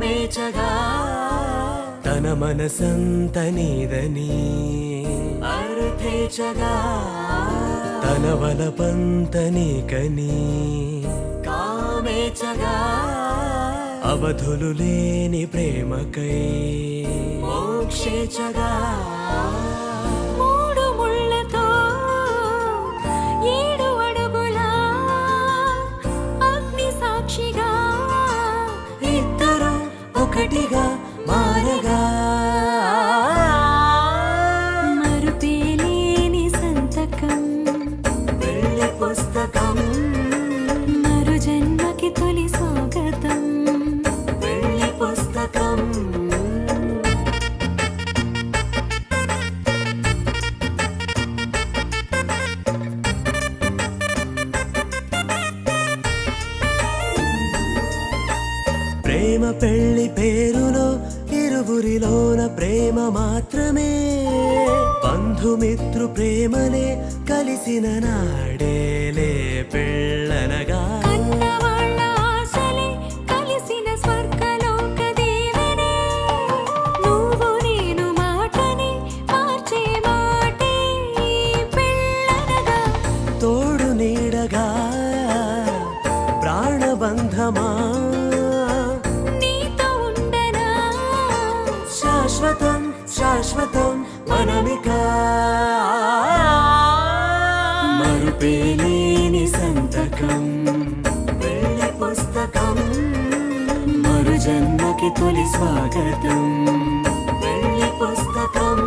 మేచగా తన మనసంత నీదని అర్థేచగా తన వలపంత నీకని కామేచగా అవధులు లేని ప్రేమకై మోక్షేచగా మూడు ముళ్ళతో 7 అడుగుల అగ్ని సాక్షిగా ఇద్దరు ఒకటిగా మారగా మరుపేలేని సంతకం పెళ్లి పుస్తకం మరు జన్మకి తొలి స్వాగతం పెళ్లి పుస్తకం ప్రేమ పెళ్లి పేరులో ఇరువురిలోన ప్రేమ మాత్రమే బంధుమిత్రు ప్రేమలే కలిసిన నాడేలే పెళ్ళనగా కన్నవాళ్ళ ఆశలే కలిసిన స్వర్గలోక దీవెనే నువ్వు నేను మాటని మార్చే మాటే పెళ్ళనగా తోడు నీడగా ప్రాణబంధమా నీతో ఉండనా శాశ్వతం శాశ్వతం మనమిక మరుపేలేని సంతకం పెళ్లి పుస్తకం మరు జన్మకి తొలి స్వాగతం పెళ్లి పుస్తకం